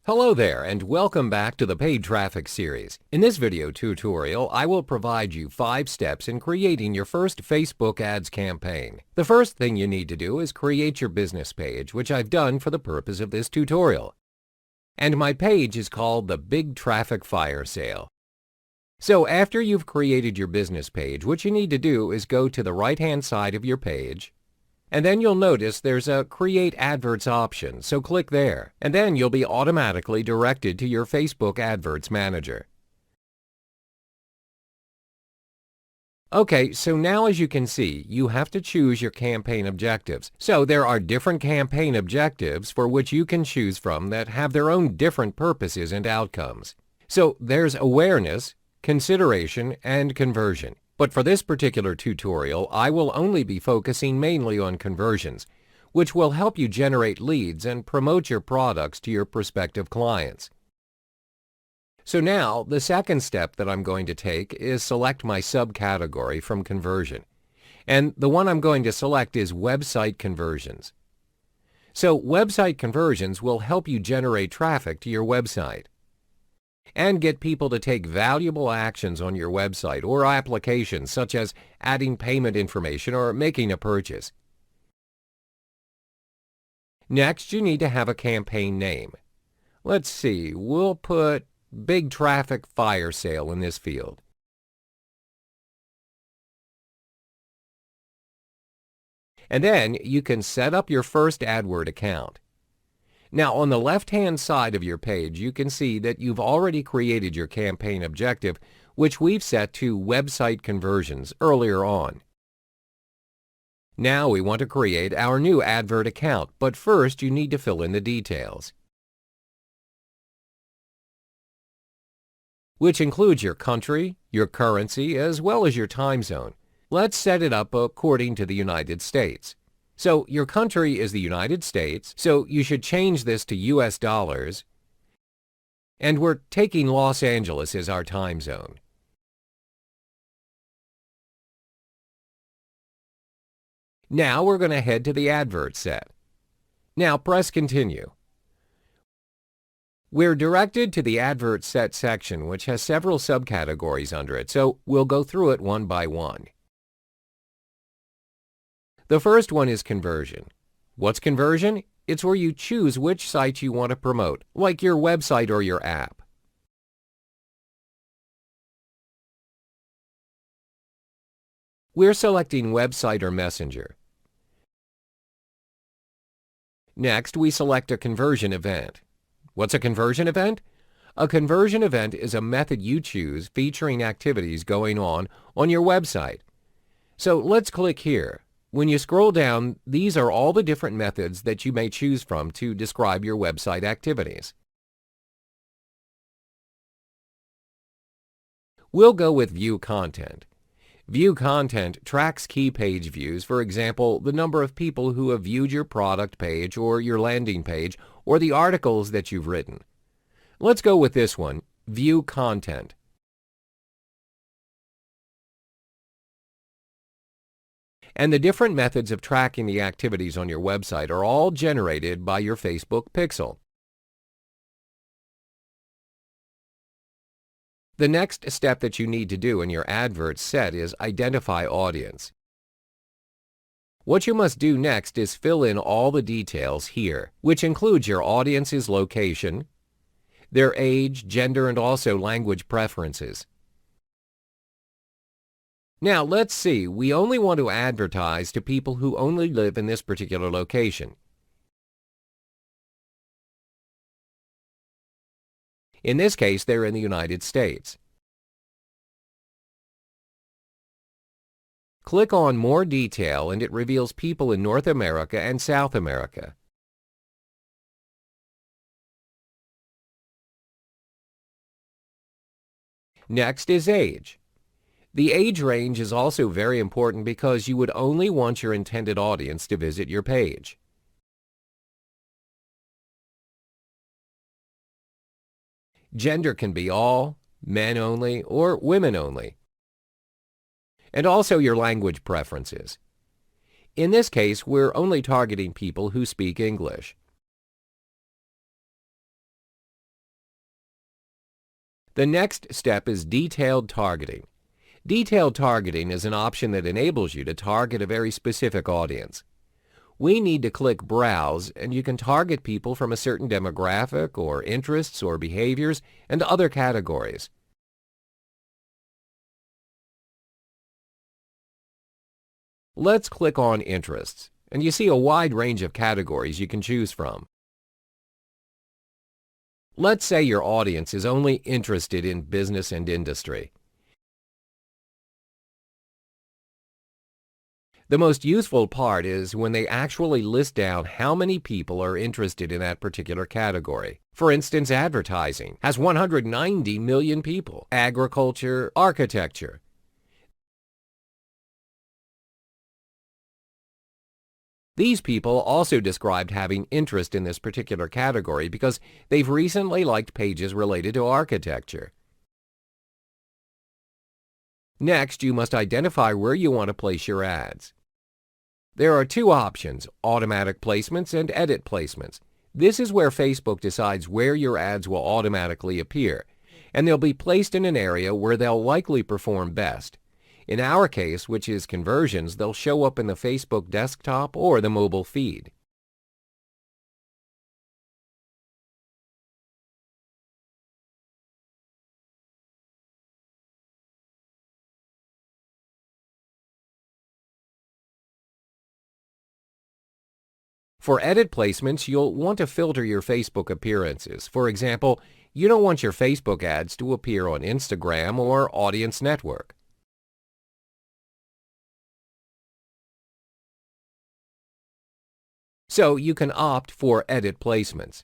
Hello there and welcome back to the Paid Traffic series. In this video tutorial, I will provide you 5 steps in creating your first Facebook ads campaign. The first thing you need to do is create your business page, which I've done for the purpose of this tutorial. And my page is called the Big Traffic Fire Sale. So after you've created your business page, what you need to do is go to the right-hand side of your page, and then you'll notice there's a Create Adverts option, so click there, and then you'll be automatically directed to your Facebook Adverts Manager. Okay, so now as you can see, you have to choose your campaign objectives. So there are different campaign objectives for which you can choose from that have their own different purposes and outcomes. So there's awareness, consideration, and conversion. But for this particular tutorial, I will only be focusing mainly on conversions, which will help you generate leads and promote your products to your prospective clients. So now, the second step that I'm going to take is select my subcategory from conversion. And the one I'm going to select is website conversions. So website conversions will help you generate traffic to your website and get people to take valuable actions on your website or applications, such as adding payment information or making a purchase. Next, you need to have a campaign name. Let's see, we'll put Big Traffic Fire Sale in this field. And then you can set up your first AdWord account. Now, on the left-hand side of your page, you can see that you've already created your campaign objective, which we've set to website conversions earlier on. Now we want to create our new advert account, but first you need to fill in the details, which includes your country, your currency, as well as your time zone. Let's set it up according to the United States. So your country is the United States, so you should change this to US dollars, and we're taking Los Angeles as our time zone. Now we're going to head to the advert set. Now press Continue. We're directed to the Advert Set section, which has several subcategories under it, so we'll go through it one by one. The first one is conversion. What's conversion? It's where you choose which site you want to promote, like your website or your app. We're selecting website or messenger. Next, we select a conversion event. What's a conversion event? A conversion event is a method you choose featuring activities going on your website. So let's click here. When you scroll down, these are all the different methods that you may choose from to describe your website activities. We'll go with View Content. View Content tracks key page views, for example, the number of people who have viewed your product page or your landing page or the articles that you've written. Let's go with this one, View Content. And the different methods of tracking the activities on your website are all generated by your Facebook pixel. The next step that you need to do in your advert set is identify audience. What you must do next is fill in all the details here, which includes your audience's location, their age, gender, and also language preferences. Now, let's see, we only want to advertise to people who only live in this particular location. In this case, they're in the United States. Click on More Detail and it reveals people in North America and South America. Next is age. The age range is also very important because you would only want your intended audience to visit your page. Gender can be all, men only, or women only. And also your language preferences. In this case, we're only targeting people who speak English. The next step is detailed targeting. Detailed targeting is an option that enables you to target a very specific audience. We need to click Browse, and you can target people from a certain demographic or interests or behaviors and other categories. Let's click on Interests, and you see a wide range of categories you can choose from. Let's say your audience is only interested in business and industry. The most useful part is when they actually list down how many people are interested in that particular category. For instance, advertising has 190 million people, agriculture, architecture. These people also described having interest in this particular category because they've recently liked pages related to architecture. Next, you must identify where you want to place your ads. There are two options, automatic placements and edit placements. This is where Facebook decides where your ads will automatically appear, and they'll be placed in an area where they'll likely perform best. In our case, which is conversions, they'll show up in the Facebook desktop or the mobile feed. For edit placements, you'll want to filter your Facebook appearances. For example, you don't want your Facebook ads to appear on Instagram or Audience Network. So you can opt for edit placements.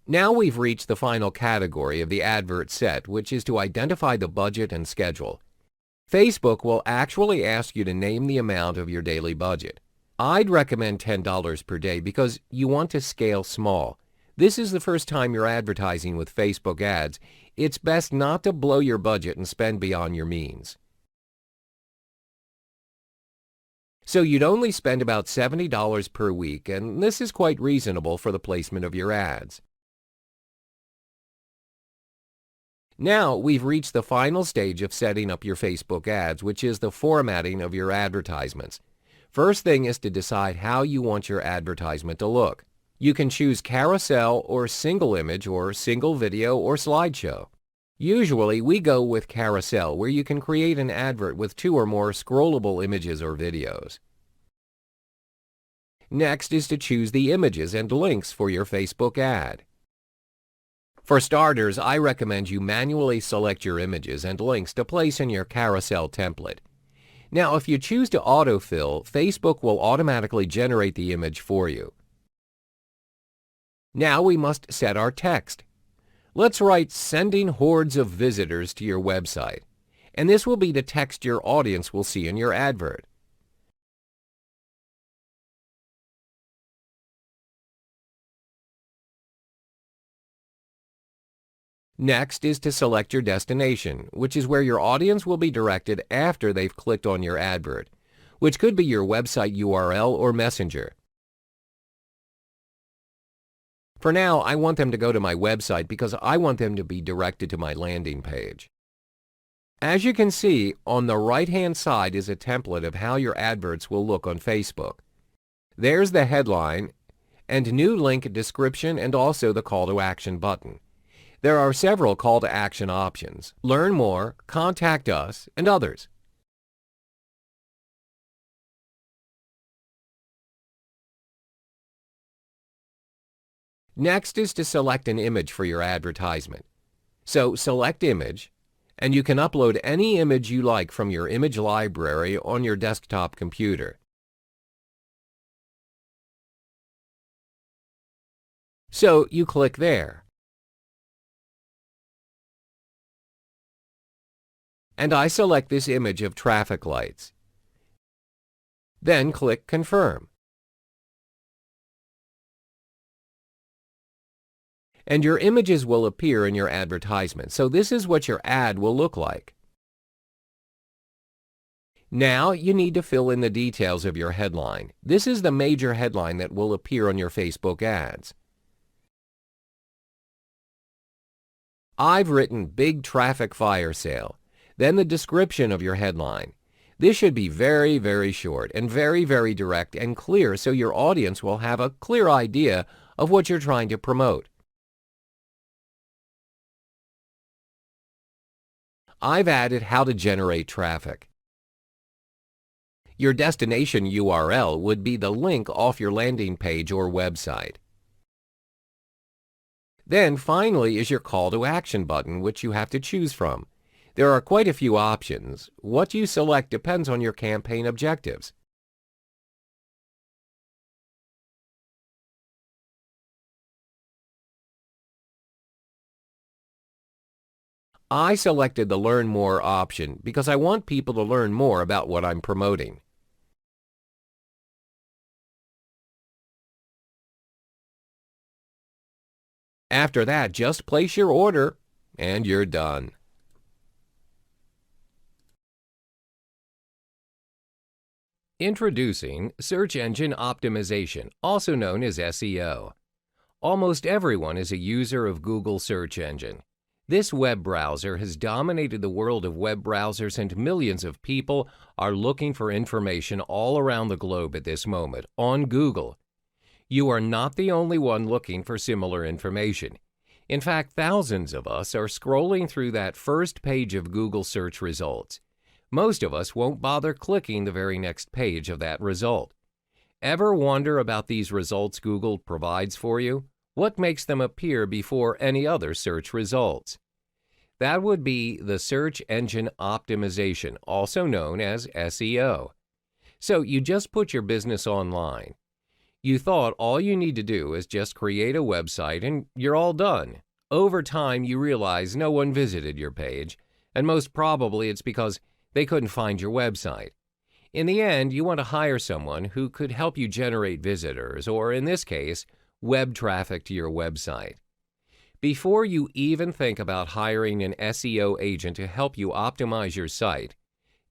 Now we've reached the final category of the advert set, which is to identify the budget and schedule. Facebook will actually ask you to name the amount of your daily budget. I'd recommend $10 per day because you want to scale small. This is the first time you're advertising with Facebook ads. It's best not to blow your budget and spend beyond your means. So you'd only spend about $70 per week, and this is quite reasonable for the placement of your ads. Now we've reached the final stage of setting up your Facebook ads, which is the formatting of your advertisements. First thing is to decide how you want your advertisement to look. You can choose carousel or single image or single video or slideshow. Usually we go with carousel, where you can create an advert with 2 or more scrollable images or videos. Next is to choose the images and links for your Facebook ad. For starters, I recommend you manually select your images and links to place in your carousel template. Now, if you choose to autofill, Facebook will automatically generate the image for you. Now we must set our text. Let's write "sending hordes of visitors to your website," and this will be the text your audience will see in your advert. Next is to select your destination, which is where your audience will be directed after they've clicked on your advert, which could be your website URL or Messenger. For now, I want them to go to my website because I want them to be directed to my landing page. As you can see, on the right-hand side is a template of how your adverts will look on Facebook. There's the headline and new link description and also the call to action button. There are several call to action options: learn more, contact us, and others. Next is to select an image for your advertisement. So select image, and you can upload any image you like from your image library on your desktop computer. So you click there. And I select this image of traffic lights. Then click Confirm. And your images will appear in your advertisement. So this is what your ad will look like. Now you need to fill in the details of your headline. This is the major headline that will appear on your Facebook ads. I've written big traffic fire sale, then the description of your headline. This should be very, very short and very, very direct and clear so your audience will have a clear idea of what you're trying to promote. I've added how to generate traffic. Your destination URL would be the link off your landing page or website. Then finally is your call to action button, which you have to choose from. There are quite a few options. What you select depends on your campaign objectives. I selected the Learn More option because I want people to learn more about what I'm promoting. After that, just place your order and you're done. Introducing Search Engine Optimization, also known as SEO. Almost everyone is a user of Google search engine. This web browser has dominated the world of web browsers, and millions of people are looking for information all around the globe at this moment on Google. You are not the only one looking for similar information. In fact, thousands of us are scrolling through that first page of Google search results. Most of us won't bother clicking the very next page of that result. Ever wonder about these results Google provides for you? What makes them appear before any other search results? That would be the search engine optimization, also known as SEO. So you just put your business online. You thought all you need to do is just create a website and you're all done. Over time, you realize no one visited your page, and most probably it's because they couldn't find your website. In the end, you want to hire someone who could help you generate visitors, or in this case, web traffic to your website. Before you even think about hiring an SEO agent to help you optimize your site,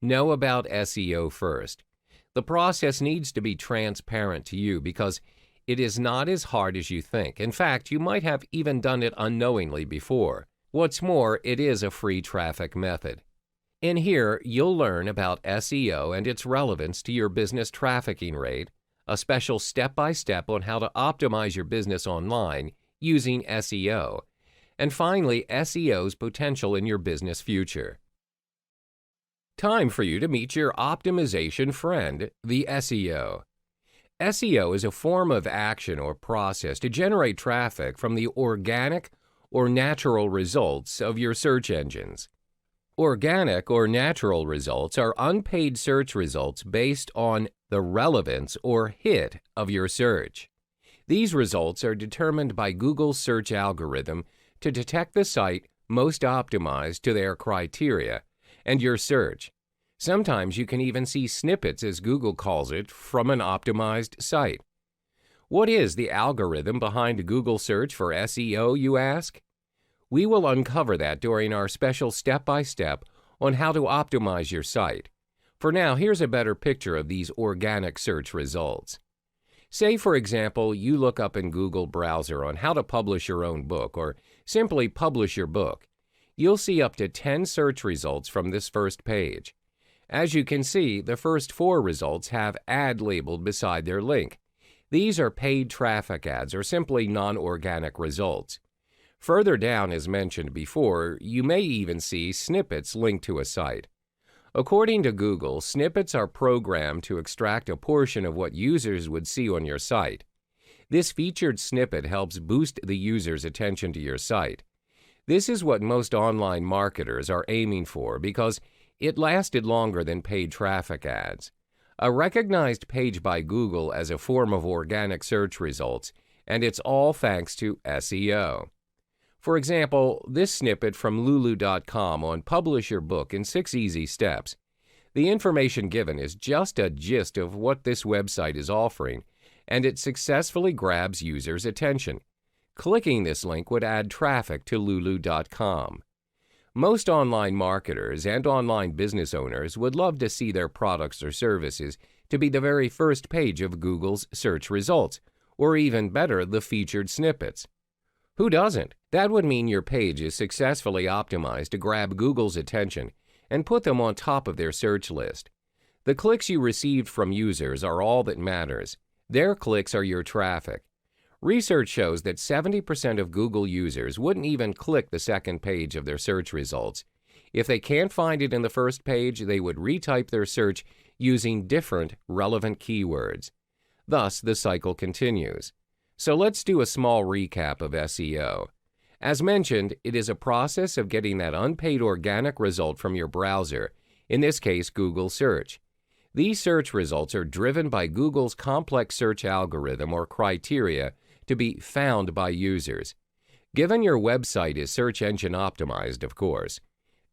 know about SEO first. The process needs to be transparent to you because it is not as hard as you think. In fact, you might have even done it unknowingly before. What's more, it is a free traffic method. In here, you'll learn about SEO and its relevance to your business trafficking rate, a special step-by-step on how to optimize your business online using SEO, and finally, SEO's potential in your business future. Time for you to meet your optimization friend, the SEO. SEO is a form of action or process to generate traffic from the organic or natural results of your search engines. Organic or natural results are unpaid search results based on the relevance or hit of your search. These results are determined by Google's search algorithm to detect the site most optimized to their criteria and your search. Sometimes you can even see snippets, as Google calls it, from an optimized site. What is the algorithm behind Google search for SEO, you ask? We will uncover that during our special step-by-step on how to optimize your site. For now, here's a better picture of these organic search results. Say, for example, you look up in Google browser on how to publish your own book, or simply publish your book. You'll see up to 10 search results from this first page. As you can see, the first 4 results have ad labeled beside their link. These are paid traffic ads, or simply non-organic results. Further down, as mentioned before, you may even see snippets linked to a site. According to Google, snippets are programmed to extract a portion of what users would see on your site. This featured snippet helps boost the user's attention to your site. This is what most online marketers are aiming for because it lasted longer than paid traffic ads. A recognized page by Google as a form of organic search results, and it's all thanks to SEO. For example, this snippet from globally.Big on Publish Your Book in 6 Easy Steps. The information given is just a gist of what this website is offering, and it successfully grabs users' attention. Clicking this link would add traffic to globally.Big. Most online marketers and online business owners would love to see their products or services to be the very first page of Google's search results, or even better, the featured snippets. Who doesn't? That would mean your page is successfully optimized to grab Google's attention and put them on top of their search list. The clicks you received from users are all that matters. Their clicks are your traffic. Research shows that 70% of Google users wouldn't even click the second page of their search results. If they can't find it in the first page, they would retype their search using different relevant keywords. Thus, the cycle continues. So let's do a small recap of SEO. As mentioned, it is a process of getting that unpaid organic result from your browser, in this case Google Search. These search results are driven by Google's complex search algorithm or criteria to be found by users. Given your website is search engine optimized, of course.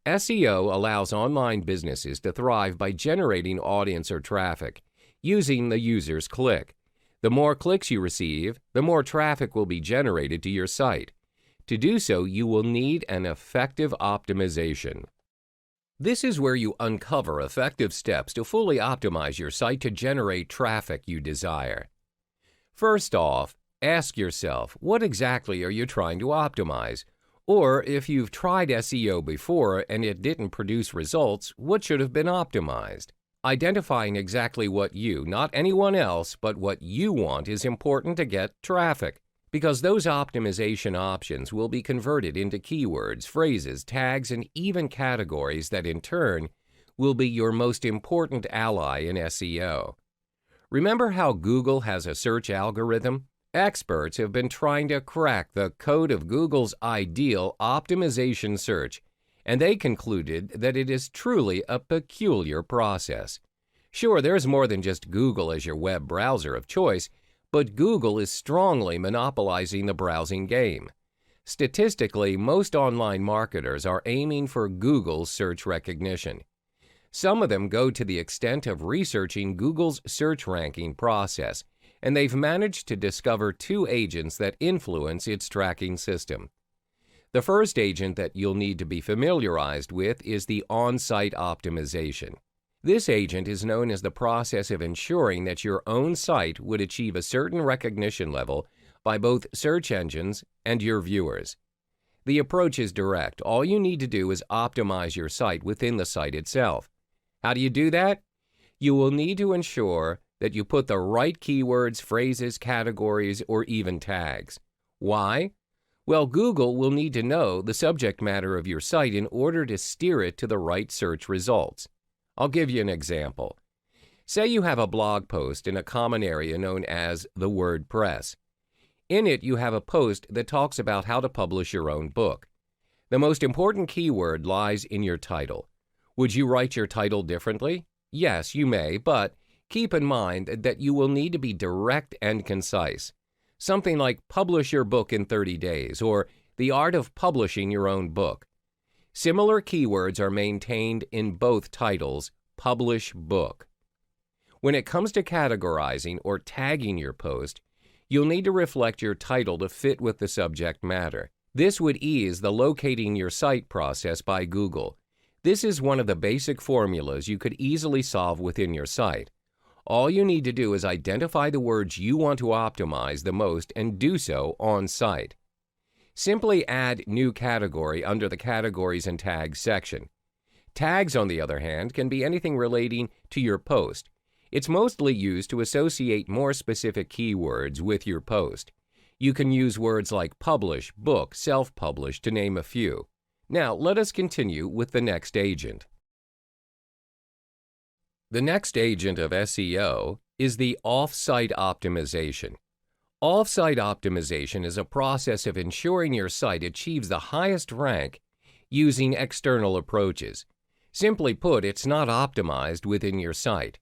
SEO allows online businesses to thrive by generating audience or traffic, using the user's click. The more clicks you receive, the more traffic will be generated to your site. To do so, you will need an effective optimization. This is where you uncover effective steps to fully optimize your site to generate traffic you desire. First off, ask yourself, what exactly are you trying to optimize? Or if you've tried SEO before and it didn't produce results, what should have been optimized? Identifying exactly what you, not anyone else, but what you want is important to get traffic, because those optimization options will be converted into keywords, phrases, tags, and even categories that in turn will be your most important ally in SEO. Remember how Google has a search algorithm? Experts have been trying to crack the code of Google's ideal optimization search, and they concluded that it is truly a peculiar process. Sure, there's more than just Google as your web browser of choice, but Google is strongly monopolizing the browsing game. Statistically, most online marketers are aiming for Google's search recognition. Some of them go to the extent of researching Google's search ranking process, and they've managed to discover two agents that influence its tracking system. The first agent that you'll need to be familiarized with is the on-site optimization. This agent is known as the process of ensuring that your own site would achieve a certain recognition level by both search engines and your viewers. The approach is direct. All you need to do is optimize your site within the site itself. How do you do that? You will need to ensure that you put the right keywords, phrases, categories, or even tags. Why? Well, Google will need to know the subject matter of your site in order to steer it to the right search results. I'll give you an example. Say you have a blog post in a common area known as the WordPress. In it, you have a post that talks about how to publish your own book. The most important keyword lies in your title. Would you write your title differently? Yes, you may, but keep in mind that you will need to be direct and concise. Something like publish your book in 30 days or the art of publishing your own book. Similar keywords are maintained in both titles, publish book. When it comes to categorizing or tagging your post, you'll need to reflect your title to fit with the subject matter. This would ease the locating your site process by Google. This is one of the basic formulas you could easily solve within your site. All you need to do is identify the words you want to optimize the most and do so on site. Simply add new category under the categories and tags section. Tags, on the other hand, can be anything relating to your post. It's mostly used to associate more specific keywords with your post. You can use words like publish, book, self-publish, to name a few. Now, let us continue with the next agent. The next agent of SEO is the off-site optimization. Off-site optimization is a process of ensuring your site achieves the highest rank using external approaches. Simply put, it's not optimized within your site.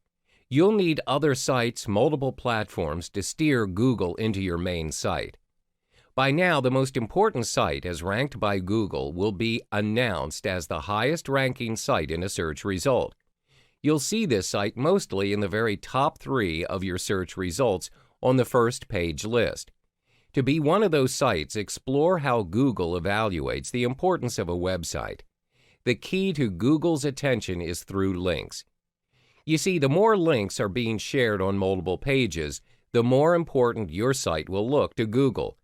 You'll need other sites, multiple platforms to steer Google into your main site. By now, the most important site as ranked by Google will be announced as the highest ranking site in a search result. You'll see this site mostly in the very top 3 of your search results on the first page list. To be one of those sites, explore how Google evaluates the importance of a website. The key to Google's attention is through links. You see, the more links are being shared on multiple pages, the more important your site will look to Google.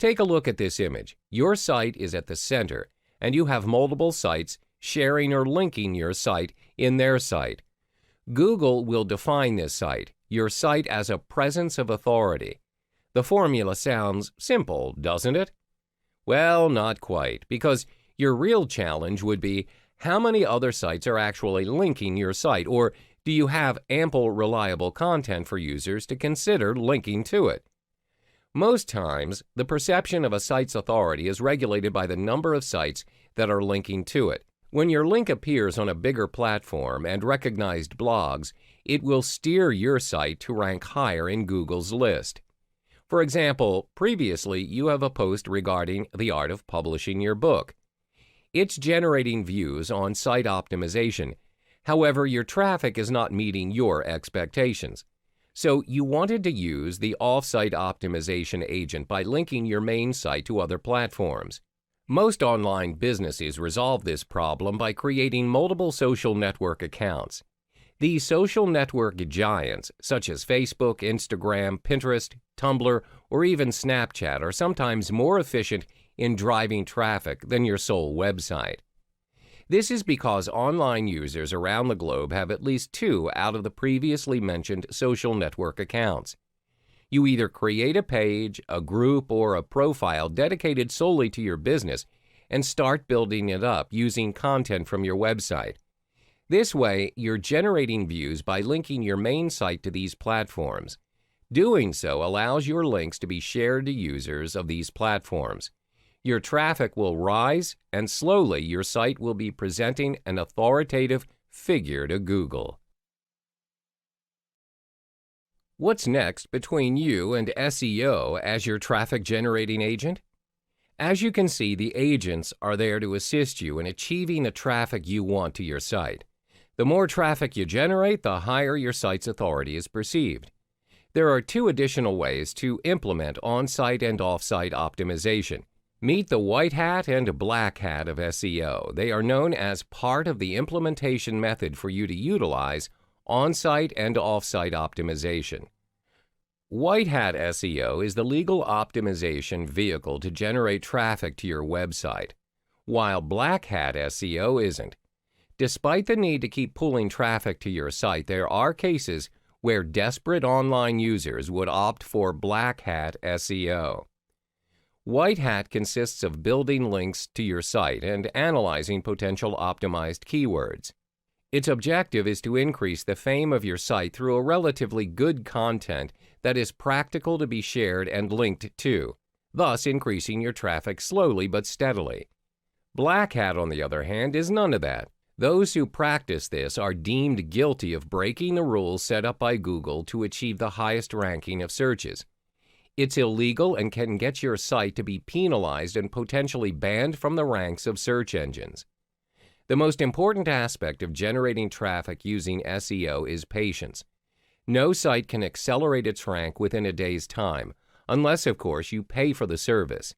Take a look at this image. Your site is at the center, and you have multiple sites sharing or linking your site in their site. Google will define this site, your site, as a presence of authority. The formula sounds simple, doesn't it? Well, not quite, because your real challenge would be how many other sites are actually linking your site, or do you have ample reliable content for users to consider linking to it? Most times, the perception of a site's authority is regulated by the number of sites that are linking to it. When your link appears on a bigger platform and recognized blogs, it will steer your site to rank higher in Google's list. For example, previously you have a post regarding the art of publishing your book. It's generating views on site optimization. However, your traffic is not meeting your expectations. So you wanted to use the off-site optimization agent by linking your main site to other platforms. Most online businesses resolve this problem by creating multiple social network accounts. These social network giants, such as Facebook, Instagram, Pinterest, Tumblr, or even Snapchat, are sometimes more efficient in driving traffic than your sole website. This is because online users around the globe have at least 2 out of the previously mentioned social network accounts. You either create a page, a group, or a profile dedicated solely to your business and start building it up using content from your website. This way, you're generating views by linking your main site to these platforms. Doing so allows your links to be shared to users of these platforms. Your traffic will rise, and slowly your site will be presenting an authoritative figure to Google. What's next between you and SEO as your traffic-generating agent? As you can see, the agents are there to assist you in achieving the traffic you want to your site. The more traffic you generate, the higher your site's authority is perceived. There are 2 additional ways to implement on-site and off-site optimization. Meet the white hat and black hat of SEO. They are known as part of the implementation method for you to utilize on-site and off-site optimization. White hat SEO is the legal optimization vehicle to generate traffic to your website, while black hat SEO isn't. Despite the need to keep pulling traffic to your site, there are cases where desperate online users would opt for black hat SEO. White hat consists of building links to your site and analyzing potential optimized keywords. Its objective is to increase the fame of your site through a relatively good content that is practical to be shared and linked to, thus increasing your traffic slowly but steadily. Black hat, on the other hand, is none of that. Those who practice this are deemed guilty of breaking the rules set up by Google to achieve the highest ranking of searches. It's illegal and can get your site to be penalized and potentially banned from the ranks of search engines. The most important aspect of generating traffic using SEO is patience. No site can accelerate its rank within a day's time, unless, of course, you pay for the service.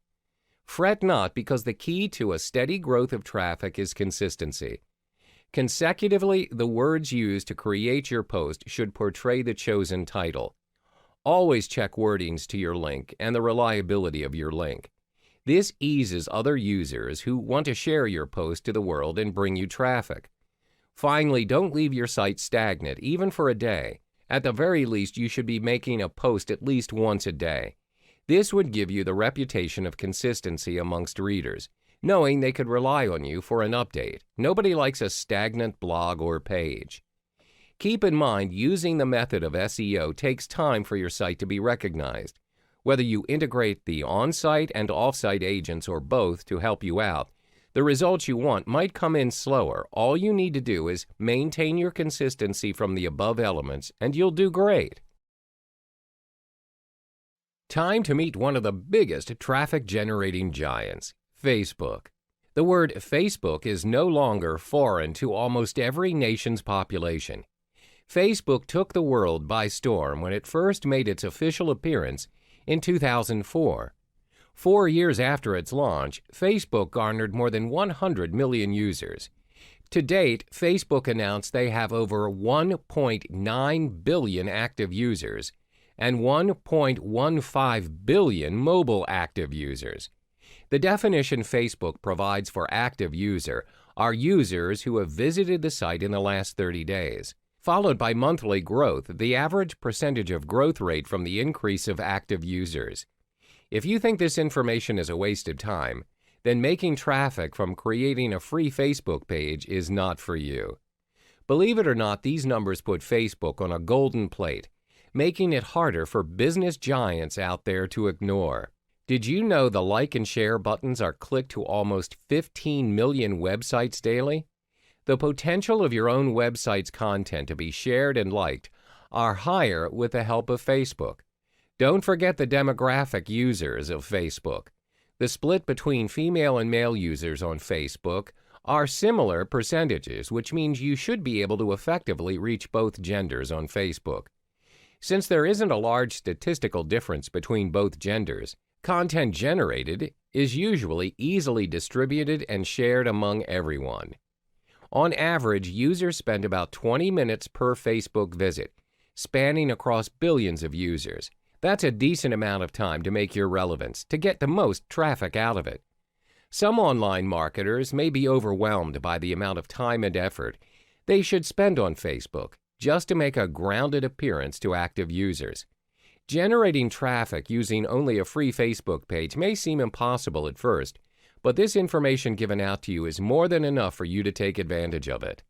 Fret not, because the key to a steady growth of traffic is consistency. Consecutively, the words used to create your post should portray the chosen title. Always check wordings to your link and the reliability of your link. This eases other users who want to share your post to the world and bring you traffic. Finally, don't leave your site stagnant, even for a day. At the very least, you should be making a post at least once a day. This would give you the reputation of consistency amongst readers, knowing they could rely on you for an update. Nobody likes a stagnant blog or page. Keep in mind, using the method of SEO takes time for your site to be recognized. Whether you integrate the on-site and off-site agents or both to help you out, the results you want might come in slower. All you need to do is maintain your consistency from the above elements, and you'll do great. Time to meet one of the biggest traffic-generating giants, Facebook. The word Facebook is no longer foreign to almost every nation's population. Facebook took the world by storm when it first made its official appearance in 2004. 4 years after its launch, Facebook garnered more than 100 million users. To date, Facebook announced they have over 1.9 billion active users, and 1.15 billion mobile active users. The definition Facebook provides for active user are users who have visited the site in the last 30 days, followed by monthly growth, the average percentage of growth rate from the increase of active users. If you think this information is a waste of time, then making traffic from creating a free Facebook page is not for you. Believe it or not, these numbers put Facebook on a golden plate, making it harder for business giants out there to ignore. Did you know the like and share buttons are clicked to almost 15 million websites daily? The potential of your own website's content to be shared and liked are higher with the help of Facebook. Don't forget the demographic users of Facebook. The split between female and male users on Facebook are similar percentages, which means you should be able to effectively reach both genders on Facebook. Since there isn't a large statistical difference between both genders, content generated is usually easily distributed and shared among everyone. On average, users spend about 20 minutes per Facebook visit, spanning across billions of users. That's a decent amount of time to make your relevance, to get the most traffic out of it. Some online marketers may be overwhelmed by the amount of time and effort they should spend on Facebook just to make a grounded appearance to active users. Generating traffic using only a free Facebook page may seem impossible at first, but this information given out to you is more than enough for you to take advantage of it.